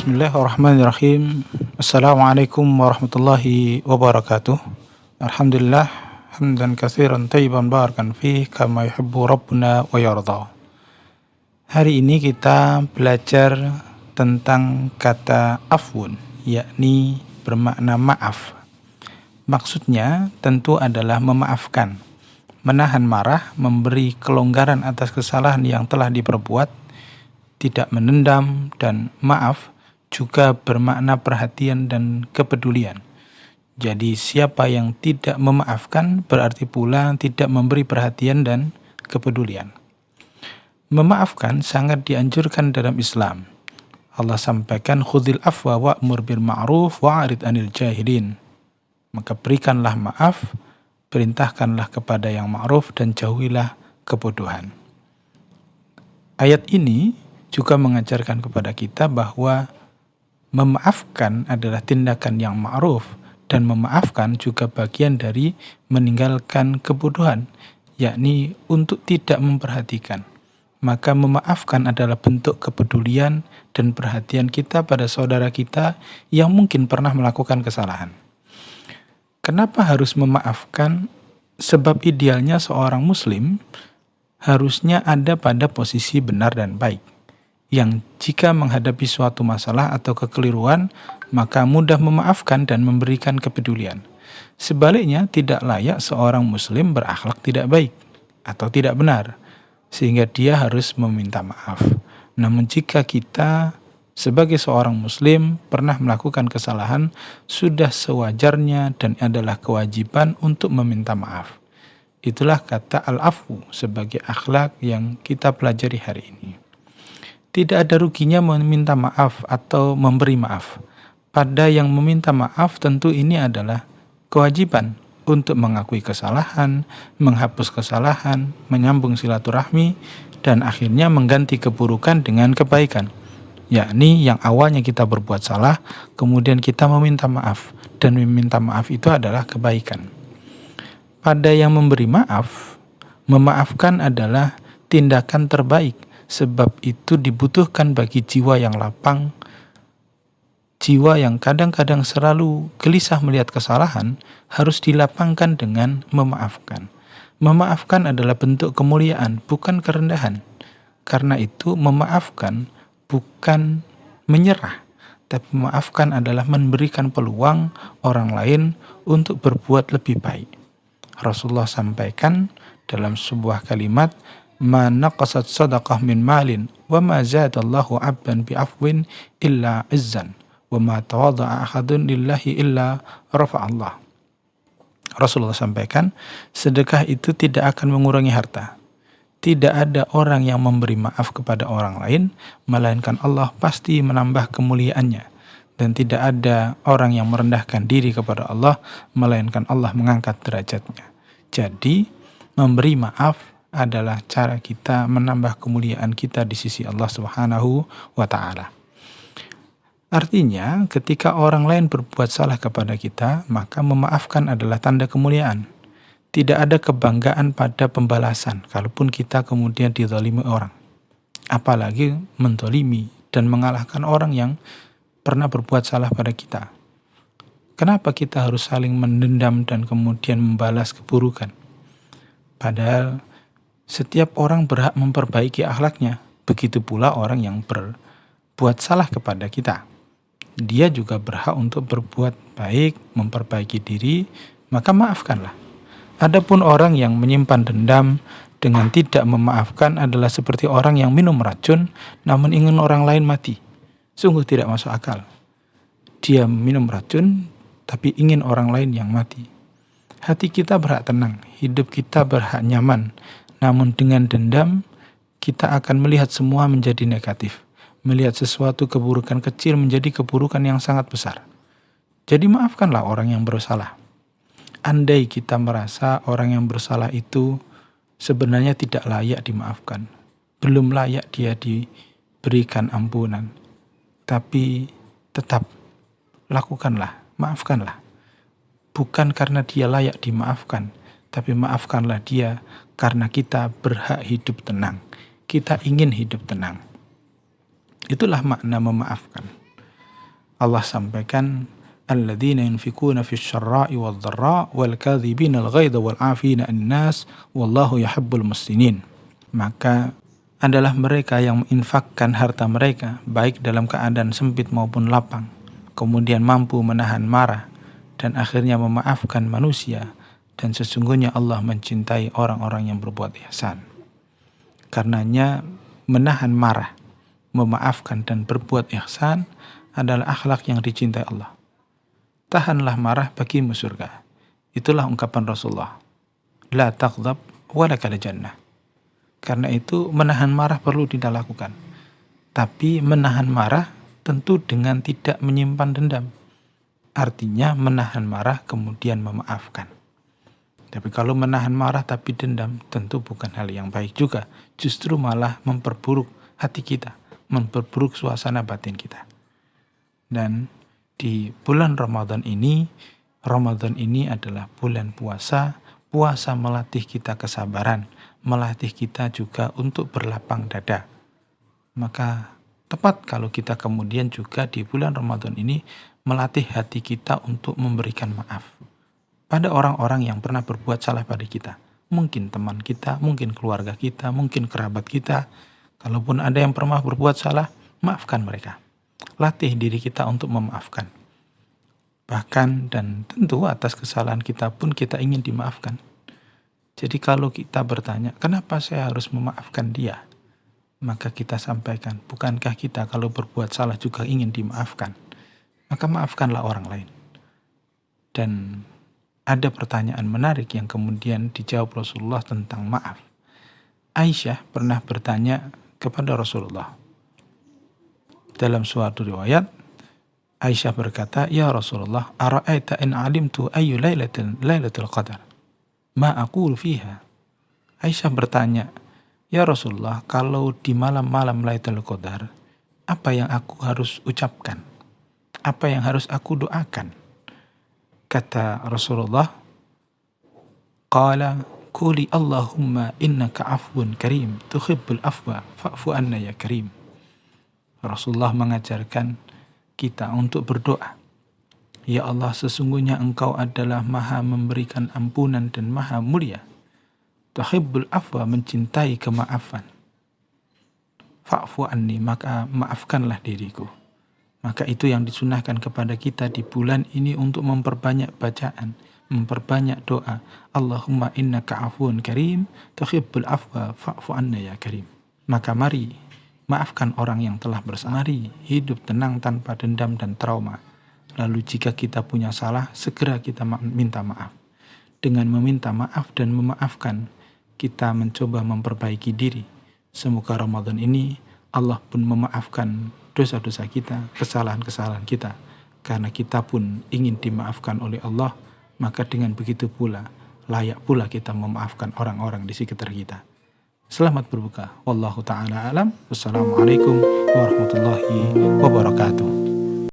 Bismillahirrahmanirrahim. Assalamualaikum warahmatullahi wabarakatuh. Alhamdulillah hamdan katsiran thayyiban barakan fih kama yuhibbu rabbuna wa yarda. Hari ini kita belajar tentang kata afwun, yakni bermakna maaf. Maksudnya tentu adalah memaafkan, menahan marah, memberi kelonggaran atas kesalahan yang telah diperbuat, tidak menendam, dan maaf juga bermakna perhatian dan kepedulian. Jadi siapa yang tidak memaafkan berarti pula tidak memberi perhatian dan kepedulian. Memaafkan sangat dianjurkan dalam Islam. Allah sampaikan khudhil afwa wa'mur bil ma'ruf wa'rid 'anil jahilin. Maka berikanlah maaf, perintahkanlah kepada yang ma'ruf dan jauhilah kebodohan. Ayat ini juga mengajarkan kepada kita bahwa memaafkan adalah tindakan yang ma'ruf dan memaafkan juga bagian dari meninggalkan kebodohan, yakni untuk tidak memperhatikan. Maka memaafkan adalah bentuk kepedulian dan perhatian kita pada saudara kita yang mungkin pernah melakukan kesalahan. Kenapa harus memaafkan? Sebab idealnya seorang muslim harusnya ada pada posisi benar dan baik, yang jika menghadapi suatu masalah atau kekeliruan, maka mudah memaafkan dan memberikan kepedulian. Sebaliknya, tidak layak seorang muslim berakhlak tidak baik atau tidak benar, sehingga dia harus meminta maaf. Namun jika kita sebagai seorang muslim pernah melakukan kesalahan, sudah sewajarnya dan adalah kewajiban untuk meminta maaf. Itulah kata al-afwu sebagai akhlak yang kita pelajari hari ini. Tidak ada ruginya meminta maaf atau memberi maaf. Pada yang meminta maaf tentu ini adalah kewajiban untuk mengakui kesalahan, menghapus kesalahan, menyambung silaturahmi, dan akhirnya mengganti keburukan dengan kebaikan. Yakni yang awalnya kita berbuat salah, kemudian kita meminta maaf. Dan meminta maaf itu adalah kebaikan. Pada yang memberi maaf, memaafkan adalah tindakan terbaik. Sebab itu dibutuhkan bagi jiwa yang lapang, jiwa yang kadang-kadang selalu gelisah melihat kesalahan, harus dilapangkan dengan memaafkan. Memaafkan adalah bentuk kemuliaan, bukan kerendahan. Karena itu memaafkan bukan menyerah, tapi memaafkan adalah memberikan peluang orang lain untuk berbuat lebih baik. Rasulullah sampaikan dalam sebuah kalimat, ma naqasat sadaqah min malin wa ma zadallahu 'abdan bi afwin illa izzan wa ma tawadda'a ahadun lillahi illa rafa'allah. Rasulullah sampaikan, sedekah itu tidak akan mengurangi harta. Tidak ada orang yang memberi maaf kepada orang lain melainkan Allah pasti menambah kemuliaannya, dan tidak ada orang yang merendahkan diri kepada Allah melainkan Allah mengangkat derajatnya. Jadi memberi maaf adalah cara kita menambah kemuliaan kita di sisi Allah Subhanahu wa Ta'ala. Artinya, ketika orang lain berbuat salah kepada kita, maka memaafkan adalah tanda kemuliaan. Tidak ada kebanggaan pada pembalasan, kalaupun kita kemudian dizalimi orang. Apalagi menzalimi dan mengalahkan orang yang pernah berbuat salah pada kita. Kenapa kita harus saling mendendam dan kemudian membalas keburukan? Padahal setiap orang berhak memperbaiki akhlaknya. Begitu pula orang yang berbuat salah kepada kita. Dia juga berhak untuk berbuat baik, memperbaiki diri, maka maafkanlah. Adapun orang yang menyimpan dendam dengan tidak memaafkan adalah seperti orang yang minum racun namun ingin orang lain mati. Sungguh tidak masuk akal. Dia minum racun tapi ingin orang lain yang mati. Hati kita berhak tenang, hidup kita berhak nyaman. Namun dengan dendam, kita akan melihat semua menjadi negatif. Melihat sesuatu keburukan kecil menjadi keburukan yang sangat besar. Jadi maafkanlah orang yang bersalah. Andai kita merasa orang yang bersalah itu sebenarnya tidak layak dimaafkan, belum layak dia diberikan ampunan, tapi tetap lakukanlah, maafkanlah. Bukan karena dia layak dimaafkan, tapi maafkanlah dia karena kita berhak hidup tenang. Kita ingin hidup tenang. Itulah makna memaafkan. Allah sampaikan, alladzina yunfikuna fis syarra'i wad dharra wal kadzibina al ghaidha wal 'afina 'anil nas wallahu yuhibbul muhsinin. Maka adalah mereka yang menginfakkan harta mereka baik dalam keadaan sempit maupun lapang, kemudian mampu menahan marah dan akhirnya memaafkan manusia, dan sesungguhnya Allah mencintai orang-orang yang berbuat ihsan. Karenanya menahan marah, memaafkan dan berbuat ihsan adalah akhlak yang dicintai Allah. Tahanlah marah bagimu surga. Itulah ungkapan Rasulullah. La taghdab walakal jannah. Karena itu menahan marah perlu kita lakukan. Tapi menahan marah tentu dengan tidak menyimpan dendam. Artinya menahan marah kemudian memaafkan. Tapi kalau menahan marah tapi dendam tentu bukan hal yang baik juga. Justru malah memperburuk hati kita, memperburuk suasana batin kita. Dan di bulan Ramadan ini adalah bulan puasa. Puasa melatih kita kesabaran, melatih kita juga untuk berlapang dada. Maka tepat kalau kita kemudian juga di bulan Ramadan ini melatih hati kita untuk memberikan maaf pada orang-orang yang pernah berbuat salah pada kita. Mungkin teman kita, mungkin keluarga kita, mungkin kerabat kita. Kalaupun ada yang pernah berbuat salah, maafkan mereka. Latih diri kita untuk memaafkan. Bahkan dan tentu atas kesalahan kita pun kita ingin dimaafkan. Jadi kalau kita bertanya, kenapa saya harus memaafkan dia? Maka kita sampaikan, bukankah kita kalau berbuat salah juga ingin dimaafkan? Maka maafkanlah orang lain. Dan ada pertanyaan menarik yang kemudian dijawab Rasulullah tentang maaf. Aisyah pernah bertanya kepada Rasulullah. Dalam suatu riwayat, Aisyah berkata, "Ya Rasulullah, ara'aita in alimtu ayyu lailatul qadar? Ma aqulu fiha?" Aisyah bertanya, "Ya Rasulullah, kalau di malam-malam Lailatul Qadar, apa yang aku harus ucapkan? Apa yang harus aku doakan?" Kata Rasulullah, "Qala quli Allahumma innaka afwun karim, tuhibbul afwa fa'fu anna ya karim." Rasulullah mengajarkan kita untuk berdoa. Ya Allah, sesungguhnya Engkau adalah Maha memberikan ampunan dan Maha mulia. Tuhibbul afwa, mencintai kemaafan. Fa'fu anni, maka maafkanlah diriku. Maka itu yang disunahkan kepada kita di bulan ini untuk memperbanyak bacaan, memperbanyak doa. Allahumma innaka afwun karim, tuhibbul afwa fa'fu anna ya karim. Maka mari maafkan orang yang telah bersamari, hidup tenang tanpa dendam dan trauma. Lalu jika kita punya salah, segera kita minta maaf. Dengan meminta maaf dan memaafkan, kita mencoba memperbaiki diri. Semoga Ramadan ini Allah pun memaafkan dosa-dosa kita, kesalahan-kesalahan kita. Karena kita pun ingin dimaafkan oleh Allah, maka dengan begitu pula, layak pula kita memaafkan orang-orang di sekitar kita. Selamat berbuka. Wallahu ta'ala alam. Wassalamualaikum warahmatullahi wabarakatuh.